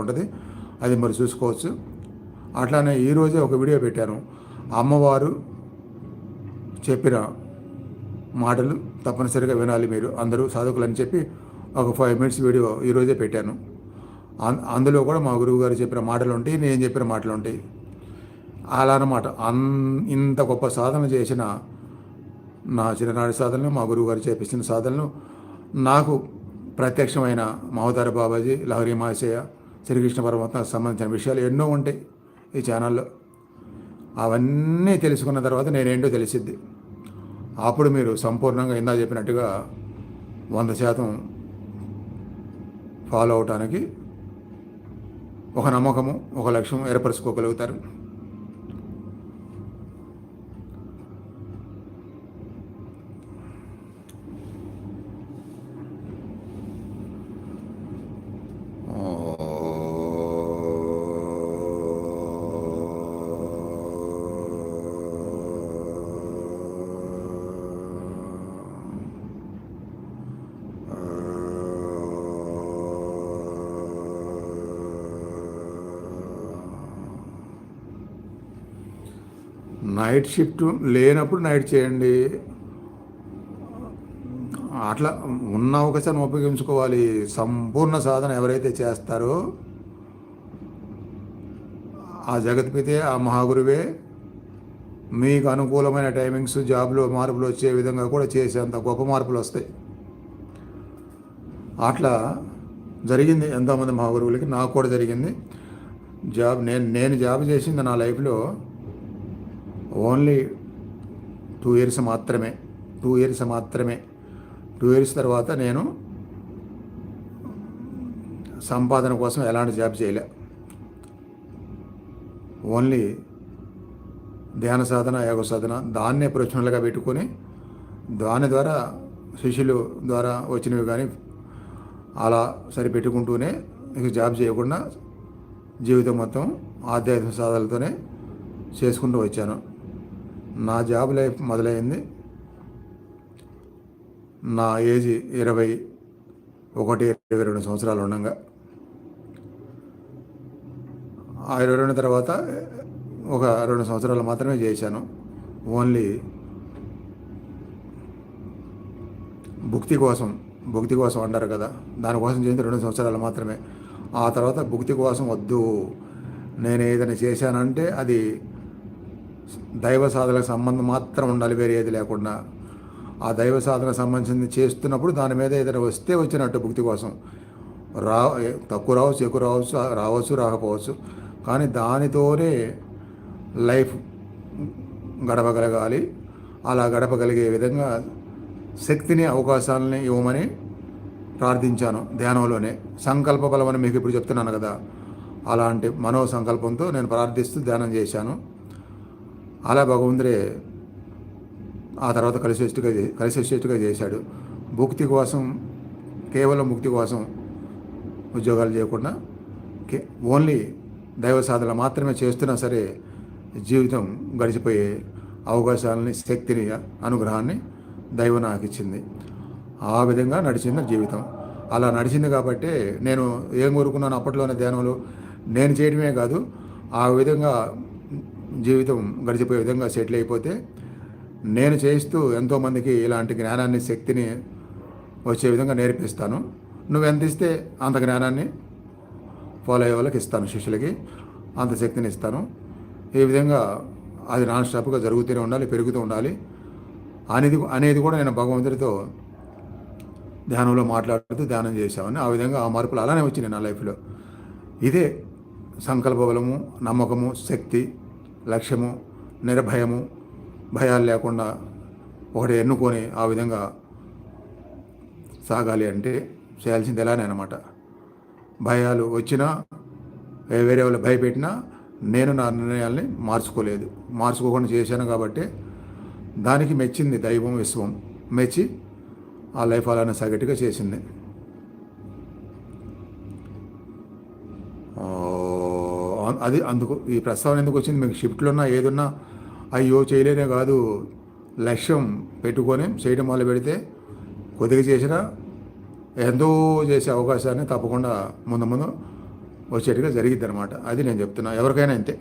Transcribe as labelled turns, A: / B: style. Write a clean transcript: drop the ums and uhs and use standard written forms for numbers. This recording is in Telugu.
A: ఉంటుంది, అది మరి చూసుకోవచ్చు. అట్లానే ఈరోజే ఒక వీడియో పెట్టాను, అమ్మవారు చెప్పిన మాటలు తప్పనిసరిగా వినాలి మీరు అందరూ సాధకులు అని చెప్పి ఒక 5 minutes వీడియో ఈరోజే పెట్టాను. అందులో కూడా మా గురువు గారు చెప్పిన మాటలు ఉంటాయి, నేను చెప్పిన మాటలు ఉంటాయి. అలా అన్నమాట. ఇంత గొప్ప సాధన చేసిన నా చిన్ననాటి సాధనలు, మా గురువు గారు చేపించిన సాధనలు, నాకు ప్రత్యక్షమైన మహోదర బాబాజీ, లహరి మహాశయ, శ్రీకృష్ణ పరమాత్మకు సంబంధించిన విషయాలు ఎన్నో ఉంటాయి ఈ ఛానల్లో. అవన్నీ తెలుసుకున్న తర్వాత నేనేంటో తెలిసిద్ది. అప్పుడు మీరు సంపూర్ణంగా ఇందా చెప్పినట్టుగా 100% ఫాలో అవటానికి ఒక నమ్మకము, ఒక లక్ష్యం ఏర్పరచుకోగలుగుతారు. నైట్ షిఫ్ట్ లేనప్పుడు నైట్ చేయండి. అట్లా ఉన్న అవకాశాన్ని ఉపయోగించుకోవాలి. సంపూర్ణ సాధన ఎవరైతే చేస్తారో ఆ జగత్పితే, ఆ మహాగురువే మీకు అనుకూలమైన టైమింగ్స్, జాబ్లో మార్పులు వచ్చే విధంగా కూడా చేసేంత గొప్ప మార్పులు వస్తాయి. అట్లా జరిగింది ఎంతోమంది మహాగురువులకి, నాకు కూడా జరిగింది. నేను జాబ్ చేసింది నా లైఫ్లో ఓన్లీ 2 years మాత్రమే. 2 years మాత్రమే. 2 years తర్వాత నేను సంపాదన కోసం ఎలాంటి జాబ్ చేయలే. ఓన్లీ ధ్యాన సాధన, యోగ సాధన, దాన్నే ప్రొఫెషనల్గా పెట్టుకొని దాని ద్వారా శిష్యులు ద్వారా వచ్చినవి కానీ అలా సరిపెట్టుకుంటూనే ఇక జాబ్ చేయకుండా జీవితం మొత్తం ఆధ్యాత్మిక సాధనలతోనే చేసుకుంటూ వచ్చాను. నా జాబ్ లైఫ్ మొదలైంది నా ఏజ్ 21-22 సంవత్సరాలు ఉండగా. ఆ 22 తర్వాత ఒక 2 సంవత్సరాలు మాత్రమే చేశాను. ఓన్లీ భుక్తి కోసం అంటారు కదా, దానికోసం చేసింది 2 సంవత్సరాలు మాత్రమే. ఆ తర్వాత భుక్తి కోసం వద్దు, నేను ఏదైనా చేశానంటే అది దైవ సాధనకు సంబంధం మాత్రం ఉండాలి, వేరే ఏది లేకుండా. ఆ దైవ సాధనకు సంబంధించింది చేస్తున్నప్పుడు దాని మీద ఏదైనా వస్తే వచ్చినట్టు భుక్తి కోసం. తక్కువ రావచ్చు, ఎక్కువ రావచ్చు, రాకపోవచ్చు, కానీ దానితోనే లైఫ్ గడపగలగాలి. అలా గడపగలిగే విధంగా శక్తిని, అవకాశాలని ఇవ్వమని ప్రార్థించాను ధ్యానంలోనే. సంకల్ప బలమని మీకు ఇప్పుడు చెప్తున్నాను కదా, అలాంటి మనో సంకల్పంతో నేను ప్రార్థిస్తూ ధ్యానం చేశాను. అలా భగవంతుడే ఆ తర్వాత కలిసి వచ్చేట్టుగా చేశాడు. భుక్తి కోసం, కేవలం ముక్తి కోసం ఉద్యోగాలు చేయకుండా ఓన్లీ దైవ సాధన మాత్రమే చేస్తున్నా సరే జీవితం గడిచిపోయే అవకాశాలని, శక్తిని, అనుగ్రహాన్ని దైవం నాకు ఇచ్చింది. ఆ విధంగా నడిచింది జీవితం. అలా నడిచింది కాబట్టి నేను ఏం కోరుకున్నాను అప్పట్లోనే ధ్యానంలో, నేను చేయడమే కాదు, ఆ విధంగా జీవితం గడిచిపోయే విధంగా సెటిల్ అయిపోతే నేను చేయిస్తూ ఎంతోమందికి ఇలాంటి జ్ఞానాన్ని, శక్తిని వచ్చే విధంగా నేర్పిస్తాను. నువ్వు ఎంత ఇస్తే అంత జ్ఞానాన్ని ఫాలో అయ్యే వాళ్ళకి ఇస్తాను, శిష్యులకి అంత శక్తిని ఇస్తాను. ఈ విధంగా అది నాన్ స్టాప్గా జరుగుతూనే ఉండాలి, పెరుగుతూ ఉండాలి అనేది కూడా నేను భగవంతుడితో ధ్యానంలో మాట్లాడుతూ ధ్యానం చేశామని. ఆ విధంగా ఆ మార్పులు అలానే వచ్చినాయి నా లైఫ్లో. ఇదే సంకల్ప బలము, నమ్మకము, శక్తి, లక్ష్యము, నిర్భయము, భయాలు లేకుండా ఒకటి ఎన్నుకొని ఆ విధంగా సాగాలి అంటే చేయాల్సింది ఎలానే అనమాట. భయాలు వచ్చినా, వేరే వాళ్ళు భయపెట్టినా నేను నా నిర్ణయాల్ని మార్చుకోకుండా చేశాను కాబట్టి దానికి మెచ్చింది దైవం, విశ్వం మెచ్చి ఆ లైఫ్ అలానే సగటుగా చేసింది. అది అందుకు ఈ ప్రస్తావన ఎందుకు వచ్చింది, మీకు షిఫ్ట్లో ఉన్నా ఏదున్నా అయ్యో చేయలేనే కాదు, లక్ష్యం పెట్టుకొని చేయడం మొదలు పెడితే కొద్దిగా చేసినా ఎంతో చేసే అవకాశాన్ని తప్పకుండా ముందు వచ్చేట్టుగా జరిగిద్ది అనమాట. అది నేను చెప్తున్నా. ఎవరికైనా అంతే.